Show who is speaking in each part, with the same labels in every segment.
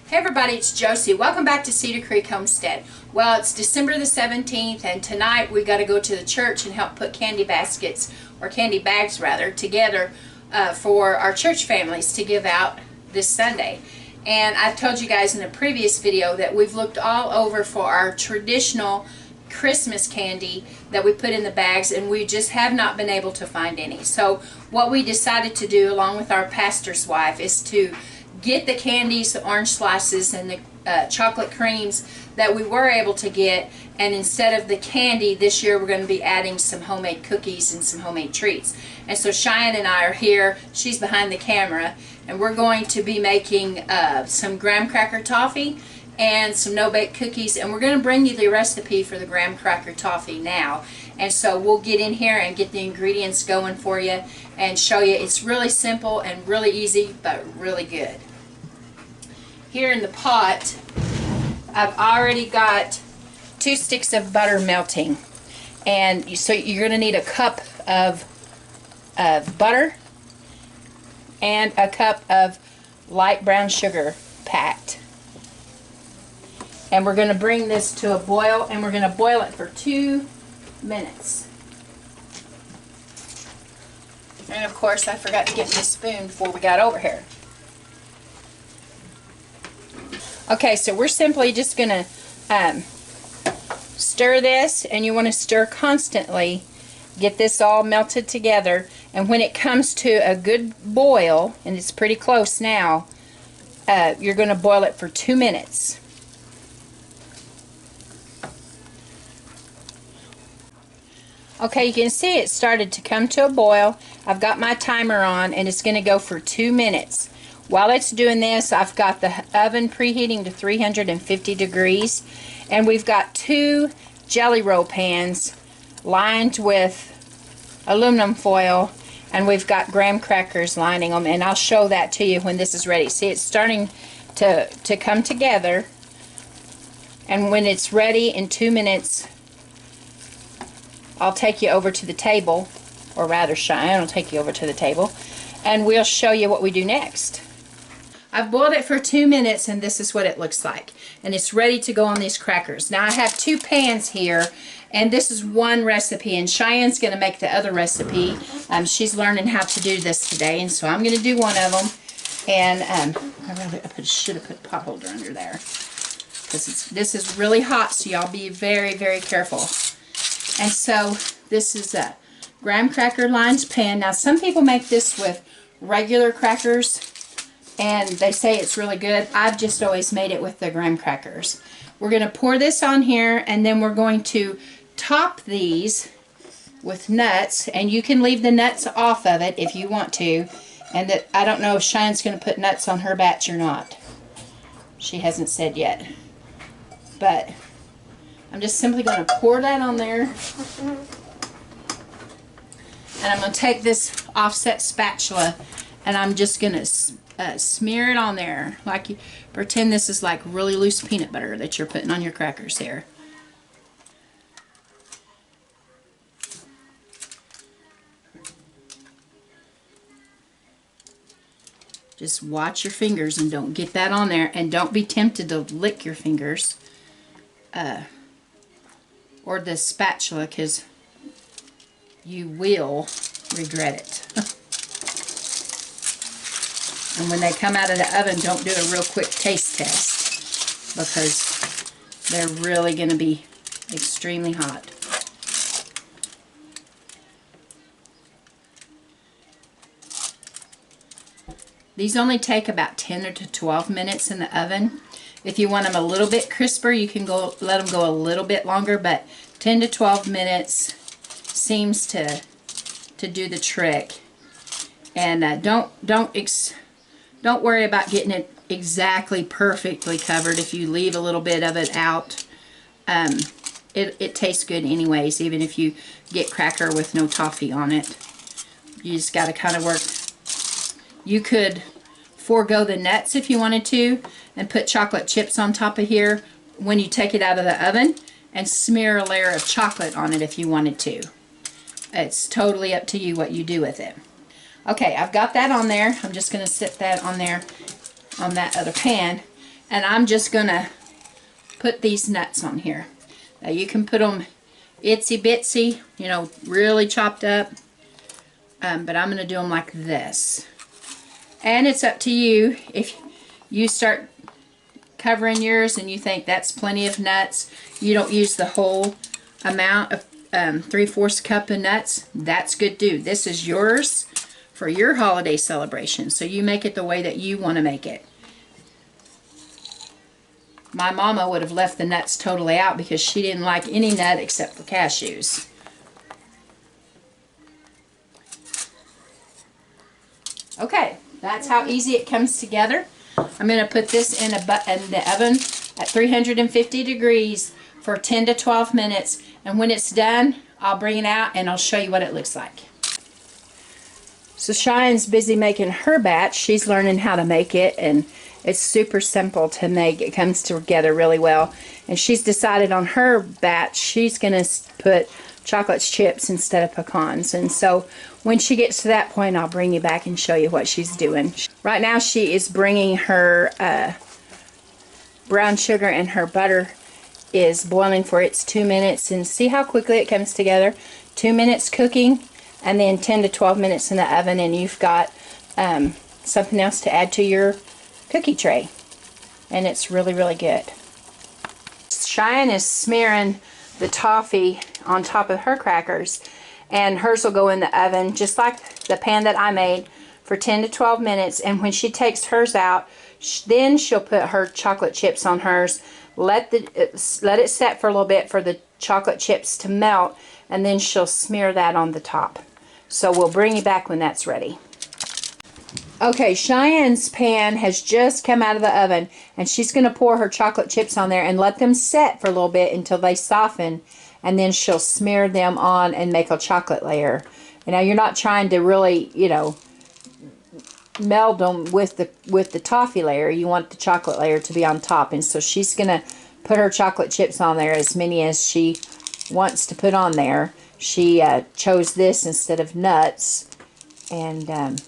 Speaker 1: Hey everybody, it's Josie. Welcome back to Cedar Creek Homestead. Well, it's December the 17th and tonight we got to go to the church and help put candy baskets, or candy bags rather, together for our church families to give out this Sunday. And I've told you guys in a previous video that we've looked all over for our traditional Christmas candy that we put in the bags, and we just have not been able to find any. So what we decided to do, along with our pastor's wife, is to get the candies, the orange slices, and the chocolate creams that we were able to get, and instead of the candy this year we're going to be adding some homemade cookies and some homemade treats. And so Cheyenne and I are here, she's behind the camera, and we're going to be making some graham cracker toffee and some no-bake cookies, and we're going to bring you the recipe for the graham cracker toffee now. And so we'll get in here and get the ingredients going for you and show you. It's really simple and really easy, but really good. Here in the pot, I've already got 2 sticks of butter melting. And so you're going to need a cup of butter and a cup of light brown sugar packed. And we're going to bring this to a boil, and we're going to boil it for 2 minutes. And of course I forgot to get my spoon before we got over here. Okay, so we're simply just going to stir this, and you want to stir constantly. Get this all melted together, and when it comes to a good boil, and it's pretty close now, you're going to boil it for 2 minutes. Okay, you can see it started to come to a boil. I've got my timer on, and it's going to go for 2 minutes. While it's doing this, I've got the oven preheating to 350 degrees, and we've got 2 jelly roll pans lined with aluminum foil, and we've got graham crackers lining them, and I'll show that to you when this is ready. See, it's starting to come together, and when it's ready in 2 minutes, I'll take you over to the table, or rather Cheyenne will take you over to the table, and we'll show you what we do next. I've boiled it for 2 minutes, and this is what it looks like. And it's ready to go on these crackers. Now I have 2 pans here, and this is one recipe, and Cheyenne's going to make the other recipe. She's learning how to do this today, and so I'm going to do one of them. And I should have put a pot holder under there, because this is really hot, so y'all be very, very careful. And so this is a graham cracker lined pan. Now some people make this with regular crackers, and they say it's really good. I've just always made it with the graham crackers. We're going to pour this on here, and then we're going to top these with nuts, and you can leave the nuts off of it if you want to. And I don't know if Cheyenne's going to put nuts on her batch or not. She hasn't said yet. But I'm just simply going to pour that on there. And I'm going to take this offset spatula, and I'm just going to smear it on there, like you pretend this is like really loose peanut butter that you're putting on your crackers there. Just watch your fingers and don't get that on there, and don't be tempted to lick your fingers or the spatula, because you will regret it. And when they come out of the oven, don't do a real quick taste test, because they're really going to be extremely hot. These only take about 10 to 12 minutes in the oven. If you want them a little bit crisper, you can let them go a little bit longer, but 10 to 12 minutes seems to do the trick. And don't worry about getting it exactly perfectly covered. If you leave a little bit of it out, it tastes good anyways, even if you get cracker with no toffee on it. You just got to kind of work. You could forego the nuts if you wanted to, and put chocolate chips on top of here when you take it out of the oven, and smear a layer of chocolate on it if you wanted to. It's totally up to you what you do with it. Okay, I've got that on there. I'm just going to sit that on there on that other pan. And I'm just going to put these nuts on here. Now you can put them itsy bitsy, you know, really chopped up. But I'm going to do them like this. And it's up to you. If you start covering yours and you think that's plenty of nuts, you don't use the whole amount of 3/4 cup of nuts, that's good too. This is yours for your holiday celebration. So you make it the way that you want to make it. My mama would have left the nuts totally out because she didn't like any nut except for cashews. Okay, that's how easy it comes together. I'm going to put this in the oven at 350 degrees for 10 to 12 minutes. And when it's done, I'll bring it out and I'll show you what it looks like. So Cheyenne's busy making her batch. She's learning how to make it, and it's super simple to make. It comes together really well. And she's decided on her batch, she's going to put chocolate chips instead of pecans. And so when she gets to that point, I'll bring you back and show you what she's doing. Right now she is bringing her brown sugar, and her butter is boiling for its 2 minutes. And see how quickly it comes together. 2 minutes cooking, and then 10 to 12 minutes in the oven, and you've got something else to add to your cookie tray. And it's really, really good. Cheyenne is smearing the toffee on top of her crackers, and hers will go in the oven just like the pan that I made for 10 to 12 minutes. And when she takes hers out, then she'll put her chocolate chips on hers, let it set for a little bit for the chocolate chips to melt, and then she'll smear that on the top. So we'll bring you back when that's ready. Okay, Cheyenne's pan has just come out of the oven, and she's going to pour her chocolate chips on there and let them set for a little bit until they soften, and then she'll smear them on and make a chocolate layer. And now you're not trying to really, you know, meld them with the toffee layer. You want the chocolate layer to be on top. And so she's going to put her chocolate chips on there, as many as she wants to put on there. She chose this instead of nuts. And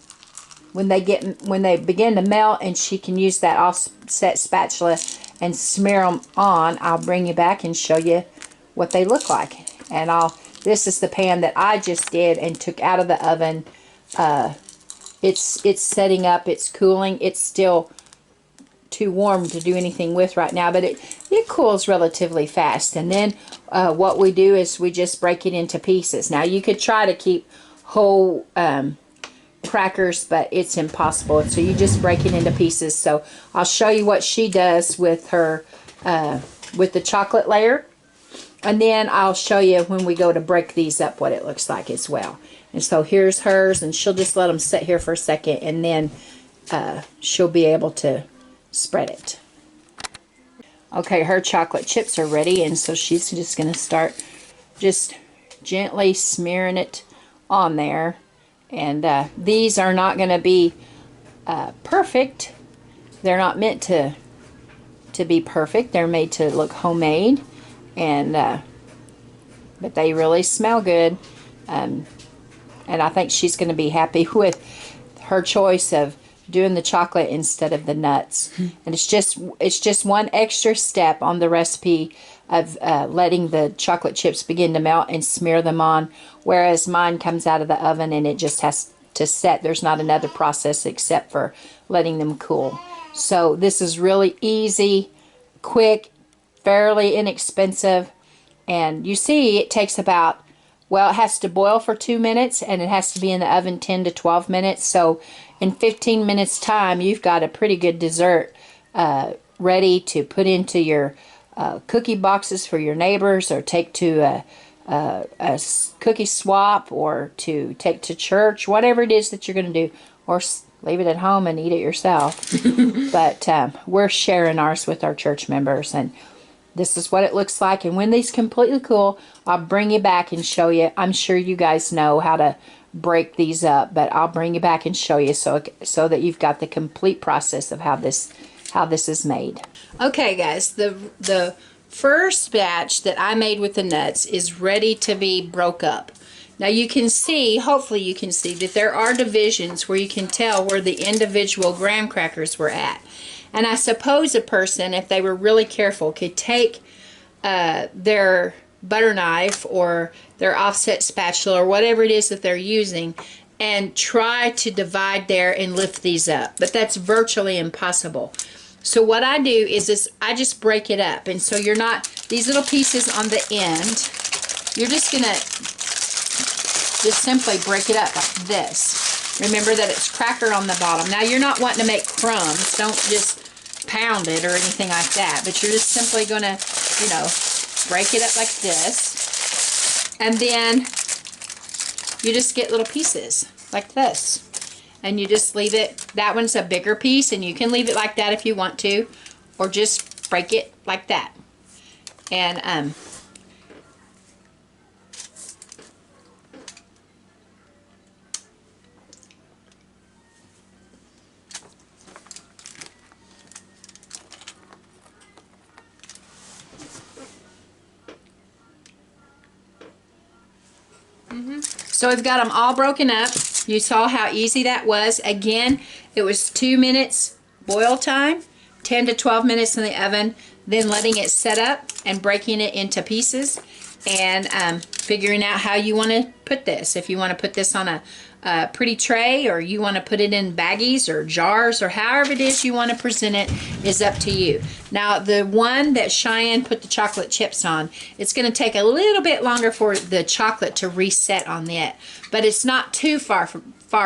Speaker 1: when they begin to melt and she can use that offset spatula and smear them on, I'll bring you back and show you what they look like. And this is the pan that I just did and took out of the oven. It's setting up, it's cooling. It's still too warm to do anything with right now, but it cools relatively fast. And then what we do is we just break it into pieces. Now you could try to keep whole crackers, but it's impossible. So you just break it into pieces. So I'll show you what she does with her with the chocolate layer, and then I'll show you when we go to break these up what it looks like as well. And so here's hers, and she'll just let them sit here for a second, and then she'll be able to spread it. Okay, her chocolate chips are ready, and so she's just going to start just gently smearing it on there. And these are not going to be perfect. They're not meant to be perfect. They're made to look homemade, and but they really smell good. And I think she's going to be happy with her choice of doing the chocolate instead of the nuts. And it's just one extra step on the recipe of letting the chocolate chips begin to melt and smear them on, whereas mine comes out of the oven and it just has to set. There's not another process except for letting them cool. So this is really easy, quick, fairly inexpensive, and you see it takes about, well, it has to boil for 2 minutes, and it has to be in the oven 10 to 12 minutes. So in 15 minutes time, you've got a pretty good dessert ready to put into your cookie boxes for your neighbors, or take to a cookie swap, or to take to church, whatever it is that you're going to do, or leave it at home and eat it yourself. But we're sharing ours with our church members, and this is what it looks like. And when these completely cool, I'll bring you back and show you. I'm sure you guys know how to break these up, but I'll bring you back and show you so that you've got the complete process of how this is made. Okay, guys, the first batch that I made with the nuts is ready to be broke up. Now you can see, hopefully you can see, that there are divisions where you can tell where the individual graham crackers were at. And I suppose a person, if they were really careful, could take their butter knife or their offset spatula or whatever it is that they're using and try to divide there and lift these up. But that's virtually impossible. So what I do is I just break it up. And so you're not, these little pieces on the end, you're just going to just simply break it up like this. Remember that it's cracker on the bottom. Now you're not wanting to make crumbs. Don't just pound it or anything like that. But you're just simply going to, you know, break it up like this. And then you just get little pieces like this. And you just leave it, that one's a bigger piece, and you can leave it like that if you want to, or just break it like that. And so we've got them all broken up. You saw how easy that was. Again, it was 2 minutes boil time, 10 to 12 minutes in the oven, then letting it set up and breaking it into pieces, and figuring out how you want to put this. If you want to put this on a pretty tray, or you want to put it in baggies or jars, or however it is you want to present it is up to you. Now the one that Cheyenne put the chocolate chips on, it's going to take a little bit longer for the chocolate to reset on it, but it's not too far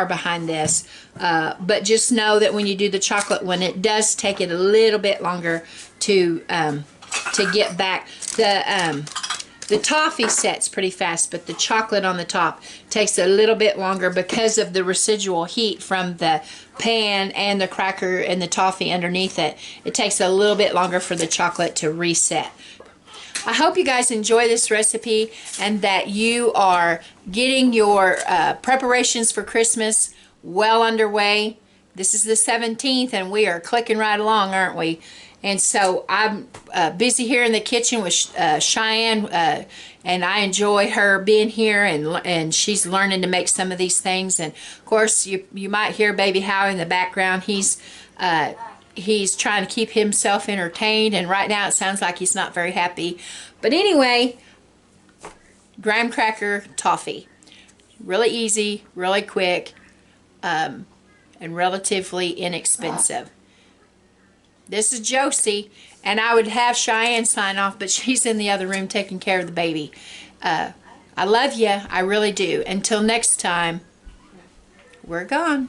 Speaker 1: behind this. But just know that when you do the chocolate one, it does take it a little bit longer to get back. The toffee sets pretty fast, but the chocolate on the top takes a little bit longer because of the residual heat from the pan and the cracker and the toffee underneath it. It takes a little bit longer for the chocolate to reset. I hope you guys enjoy this recipe and that you are getting your preparations for Christmas well underway. This is the 17th and we are clicking right along, aren't we? And so I'm busy here in the kitchen with Cheyenne, and I enjoy her being here, and she's learning to make some of these things. And of course, you might hear Baby Howie in the background. He's trying to keep himself entertained, and right now it sounds like he's not very happy. But anyway, graham cracker toffee, really easy, really quick, and relatively inexpensive. This is Josie, and I would have Cheyenne sign off, but she's in the other room taking care of the baby. I love you. I really do. Until next time, we're gone.